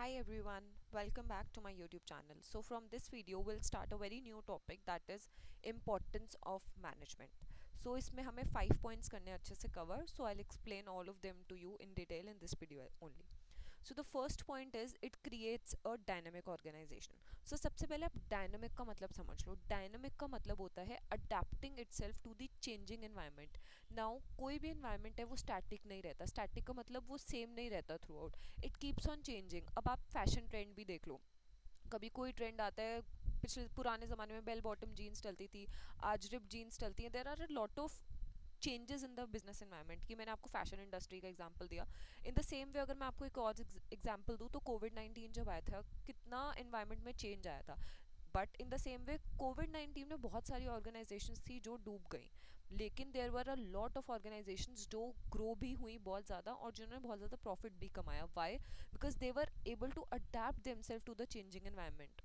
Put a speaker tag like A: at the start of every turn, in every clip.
A: Hi everyone, welcome back to my YouTube channel. So from this video we'll start a very new topic that is importance of management. So इसमें हमें 5 points करने अच्छे से cover. So I'll explain all of them to you in detail in this video only. So the first point is it creates a dynamic organization. So सबसे पहले आप dynamic का मतलब समझ लो. Dynamic का मतलब होता है adapting itself to the changing environment. Now कोई भी environment है वो static नहीं रहता. Static का मतलब वो same नहीं रहता throughout. It keeps on changing. अब आप fashion trend भी देख लो. कभी कोई ट्रेंड आता है. पिछले पुराने ज़माने में बेल बॉटम जीन्स चलती थी. आज रिप जीन्स चलती हैं. There are a lot of changes in the business environment की मैंने आपको फैशन इंडस्ट्री का एग्जांपल दिया. इन द सेम वे अगर मैं आपको एक और एग्जांपल दूँ तो कोविड 19 जब आया था कितना एनवायरनमेंट में चेंज आया था. But in the same way Covid 19 में बहुत सारी ऑर्गेनाइजेशंस थी जो डूब गई. लेकिन there were a lot of organizations जो ग्रो भी हुई बहुत ज़्यादा और जिन्होंने बहुत ज़्यादा प्रॉफिट भी कमाया. Why? Because they were able to adapt themselves to the changing environment.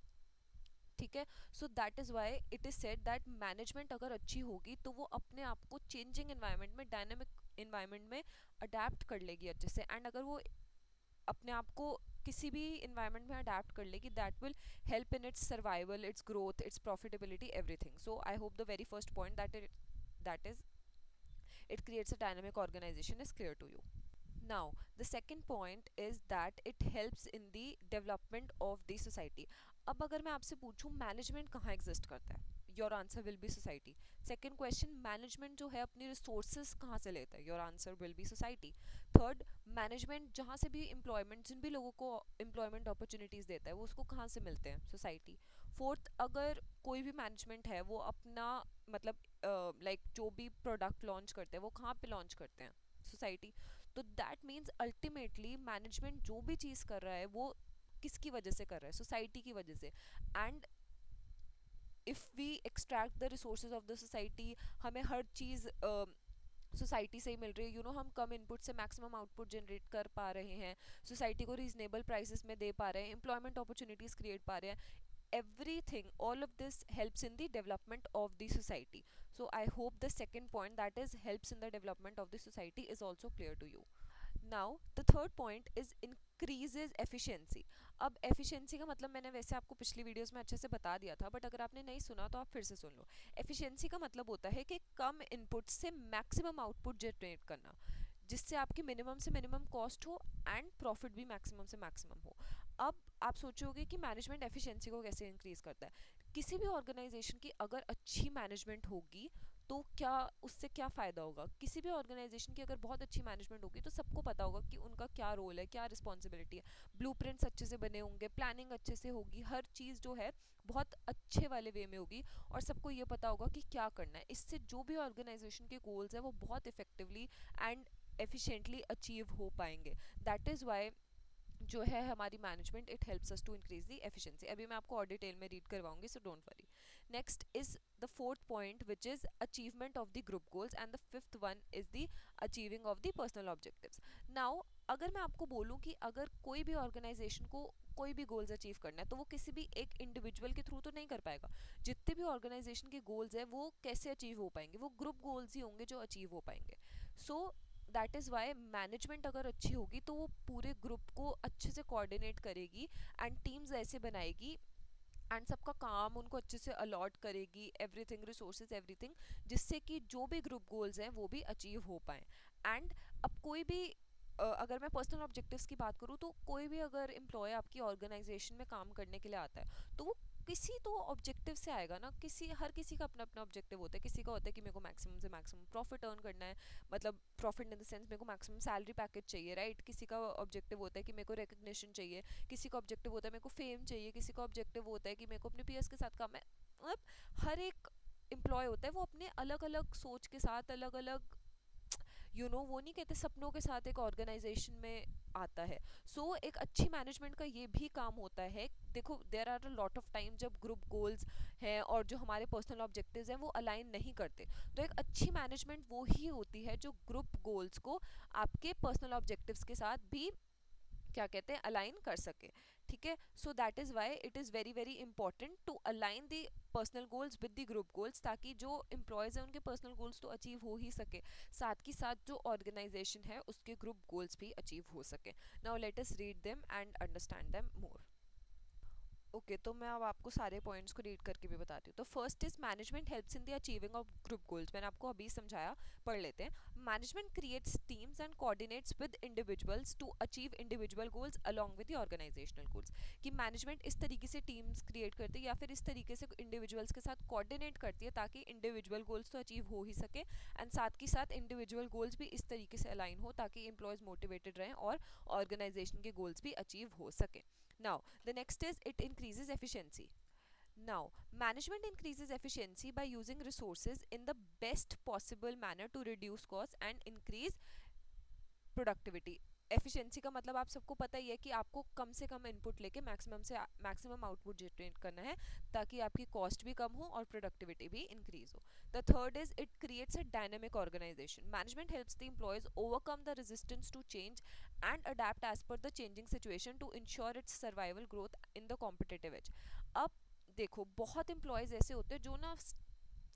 A: ठीक है. So that is why it is said that management अगर अच्छी होगी तो वो अपने आप को चेंजिंग एनवायरनमेंट में डायनेमिक इन्वायरमेंट में अडेप्ट कर लेगी अच्छे से. एंड अगर वो अपने आप को किसी भी इन्वायरमेंट में अडेप्ट कर लेगी that will help in its survival, it's growth, it's profitability, everything. So I hope the very first point that is it creates a dynamic organization is clear to you. Now the second point is that it helps in the development of the society. अब अगर मैं आपसे पूछूं management कहाँ exist करता है, your answer will be society. Second question, management जो है अपनी रिसोर्सेज कहाँ से लेता है, your answer will be society. Third, management जहाँ से भी एम्प्लॉयमेंट, जिन भी लोगों को एम्प्लॉयमेंट अपॉर्चुनिटीज़ देता है वो उसको कहाँ से मिलते हैं, सोसाइटी. फोर्थ, अगर कोई भी मैनेजमेंट है वो अपना मतलब लाइक जो भी प्रोडक्ट लॉन्च करते हैं वो कहाँ पे लॉन्च करते हैं, सोसाइटी. तो दैट मीन्स अल्टीमेटली मैनेजमेंट जो भी चीज़ कर रहा है वो किसकी वजह से कर रहा है, सोसाइटी की वजह से. And if we extract the resources of the society, हमें हर चीज़ सोसाइटी से ही मिल रही है. हम कम इनपुट से मैक्सिमम आउटपुट जनरेट कर पा रहे हैं, सोसाइटी को रीजनेबल प्राइसेस में दे पा रहे हैं, एम्प्लॉयमेंट अपॉर्चुनिटीज़ क्रिएट पा रहे हैं. Everything, all of this helps in the development of the society. So I hope the second point, that is helps in the development of the society, is also clear to you. Now the third point is increases efficiency. अब efficiency का मतलब मैंने वैसे आपको पिछली videos में अच्छे से बता दिया था, बट अगर आपने नहीं सुना तो आप फिर से सुन लो. एफिशिएंसी का मतलब होता है कि कम इनपुट से मैक्सिमम आउटपुट जनरेट करना, जिससे आपकी मिनिमम से मिनिमम कॉस्ट हो एंड प्रॉफिट भी मैक्सिमम से मैक्सिमम हो. अब आप सोचोगे कि मैनेजमेंट एफिशिएंसी को कैसे इंक्रीज करता है. किसी भी ऑर्गेनाइजेशन की अगर अच्छी मैनेजमेंट होगी तो क्या उससे क्या फ़ायदा होगा. किसी भी ऑर्गेनाइजेशन की अगर बहुत अच्छी मैनेजमेंट होगी तो सबको पता होगा कि उनका क्या रोल है, क्या रिस्पॉन्सिबिलिटी है. ब्लूप्रिंट्स अच्छे से बने होंगे, प्लानिंग अच्छे से होगी, हर चीज़ जो है बहुत अच्छे वाले वे में होगी और सबको ये पता होगा कि क्या करना है. इससे जो भी ऑर्गेनाइजेशन के गोल्स हैं वो बहुत इफेक्टिवली एंड एफिशिएंटली अचीव हो पाएंगे. दैट इज़ वाई जो है हमारी management, it helps us to increase the efficiency. अभी मैं आपको और डिटेल में रीड करवाऊंगी, so don't worry. Next is the fourth point which is achievement of the group goals and the fifth one is the achieving of the personal objectives. Now अगर मैं आपको बोलूँ कि अगर कोई भी ऑर्गेनाइजेशन को कोई भी गोल्स अचीव करना है तो वो किसी भी एक इंडिविजुअल के थ्रू तो नहीं कर पाएगा. जितने भी ऑर्गेनाइजेशन के गोल्स हैं वो कैसे अचीव हो पाएंगे, वो ग्रुप गोल्स ही होंगे जो अचीव हो पाएंगे. सो दैट इज़ वाई मैनेजमेंट अगर अच्छी होगी तो वो पूरे ग्रुप को अच्छे से कोऑर्डिनेट करेगी एंड टीम्स ऐसे बनाएगी एंड सबका काम उनको अच्छे से अलॉट करेगी, एवरीथिंग, रिसोर्सेज, एवरीथिंग, जिससे कि जो भी ग्रुप गोल्स हैं वो भी अचीव हो पाएँ. एंड अब कोई भी अगर मैं पर्सनल ऑब्जेक्टिव्स की बात करूँ तो कोई भी अगर एम्प्लॉय आपकी ऑर्गेनाइजेशन में काम करने के लिए आता है तो वो किसी तो ऑब्जेक्टिव से आएगा ना. हर किसी का अपना अपना ऑब्जेक्टिव होता है. किसी का होता है कि मेरे को मैक्सिमम से मैक्सिमम प्रॉफिट अर्न करना है, मतलब प्रॉफिट इन द सेंस मेरे को मैक्सिमम सैलरी पैकेज चाहिए, राइट. किसी का ऑब्जेक्टिव होता है कि मेरे को रिकग्निशन चाहिए, किसी का ऑब्जेक्टिव होता है मेरे को फेम चाहिए, किसी का ऑब्जेक्टिव होता है कि मेरे को अपने पीएस के साथ काम है. मतलब हर एक एम्प्लॉय होता है वो अपने अलग अलग सोच के साथ, अलग अलग वो नहीं कहते सपनों के साथ एक ऑर्गेनाइजेशन में आता है. एक अच्छी मैनेजमेंट का ये भी काम होता है. देखो, there are a lot of time जब ग्रुप गोल्स हैं और जो हमारे पर्सनल ऑब्जेक्टिव्स हैं वो अलाइन नहीं करते, तो एक अच्छी मैनेजमेंट वो ही होती है जो ग्रुप गोल्स को आपके पर्सनल ऑब्जेक्टिव्स के साथ भी क्या कहते हैं, अलाइन कर सके। ठीक है, so that is why it is very very important to align the personal goals with the group goals, ताकि जो एम्प्लॉयज़ हैं उनके पर्सनल गोल्स तो अचीव हो ही सके, साथ ही साथ जो ऑर्गेनाइजेशन है उसके ग्रुप गोल्स भी अचीव हो सके। Now let us read them and understand them more. Okay, तो मैं अब आपको सारे पॉइंट्स को रीड करके भी बताती हूँ। तो first is management helps in the achieving of group goals, मैंने आपको अभी समझाया, पढ़ लेते हैं। Management creates teams and coordinates with individuals to achieve individual goals along with the organizational goals. कि मैनेजमेंट इस तरीके से टीम्स क्रिएट करती है या फिर इस तरीके से इंडिविजुअल्स के साथ कोऑर्डिनेट करती है ताकि इंडिविजुअल गोल्स तो अचीव हो ही सके, एंड साथ ही साथ इंडिविजुअल गोल्स भी इस तरीके से अलाइन हो ताकि एम्प्लॉयज मोटिवेटेड रहें और ऑर्गेनाइजेशन के गोल्स भी अचीव हो सके। Now, the next is it increases efficiency. Now, management increases efficiency by using resources in the best possible manner to reduce costs and increase productivity. Efficiency का मतलब आप सबको पता ही है कि आपको कम से कम इनपुट लेके मैक्सिमम से मैक्सिमम आउटपुट जनरेट करना है ताकि आपकी कॉस्ट भी कम हो और प्रोडक्टिविटी भी इंक्रीज हो। The third is it creates a dynamic organization. Management helps the employees overcome the resistance to change and adapt as per the changing situation to ensure its survival growth in the competitive edge. अब देखो, बहुत employees ऐसे होते हैं जो ना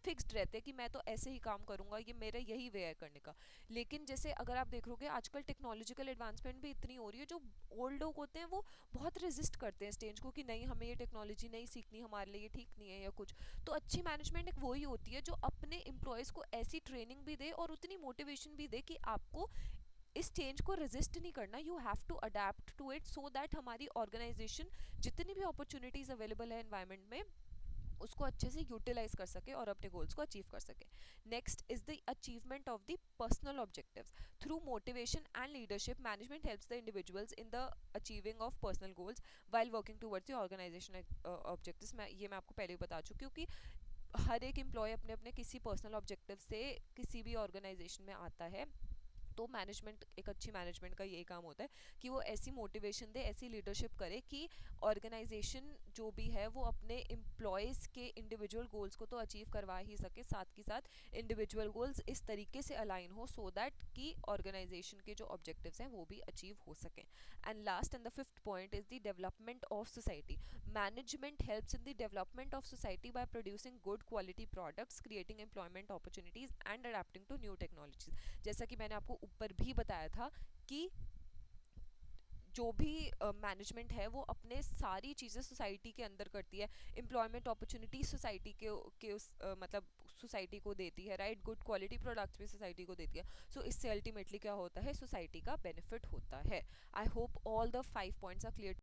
A: fixed रहते हैं कि मैं तो ऐसे ही काम करूंगा, ये मेरा यही वे है करने का। लेकिन जैसे अगर आप देखोगे आजकल टेक्नोलॉजिकल एडवांसमेंट भी इतनी हो रही है, जो ओल्ड लोग होते हैं वो बहुत रेजिस्ट करते हैं स्टेज को कि नहीं, हमें ये टेक्नोलॉजी नहीं सीखनी, हमारे लिए ये ठीक नहीं है या कुछ। तो अच्छी मैनेजमेंट एक वही होती है जो अपने एम्प्लॉयज़ को ऐसी ट्रेनिंग भी दे और उतनी मोटिवेशन भी दे कि आपको इस चेंज को रेजिस्ट नहीं करना, you have to adapt to it so that हमारी ऑर्गेनाइजेशन जितनी भी अपॉर्चुनिटीज अवेलेबल है एनवायरनमेंट में उसको अच्छे से यूटिलाइज कर सके और अपने गोल्स को अचीव कर सके। Next is the achievement of the personal objectives through motivation and leadership. Management helps the individuals in the achieving of personal goals while working towards the organization objectives. मैं आपको पहले भी बता चुकी हूँ कि हर एक एम्प्लॉय अपने अपने किसी पर्सनल ऑब्जेक्टिव से किसी भी ऑर्गेनाइजेशन में आता है। तो मैनेजमेंट, एक अच्छी मैनेजमेंट का यही काम होता है कि वो ऐसी मोटिवेशन दे, ऐसी लीडरशिप करे कि ऑर्गेनाइजेशन जो भी है वो अपने एम्प्लॉयज़ के इंडिविजुअल गोल्स को तो अचीव करवा ही सके, साथ ही साथ इंडिविजुअल गोल्स इस तरीके से अलाइन हो सो दैट कि ऑर्गेनाइजेशन के जो ऑब्जेक्टिव्स हैं वो भी अचीव हो सकें। And last and the fifth point is the development of society. Management helps in the development of society by producing good quality products, creating employment opportunities and adapting to new technologies. जैसा कि मैंने आपको ऊपर भी बताया था कि जो भी मैनेजमेंट है वो अपने सारी चीज़ें सोसाइटी के अंदर करती है, एम्प्लॉयमेंट अपॉर्चुनिटी सोसाइटी के उस मतलब सोसाइटी को देती है, राइट, गुड क्वालिटी प्रोडक्ट्स भी सोसाइटी को देती है। सो इससे अल्टीमेटली क्या होता है, सोसाइटी का बेनिफिट होता है। I hope all the 5 points are clear.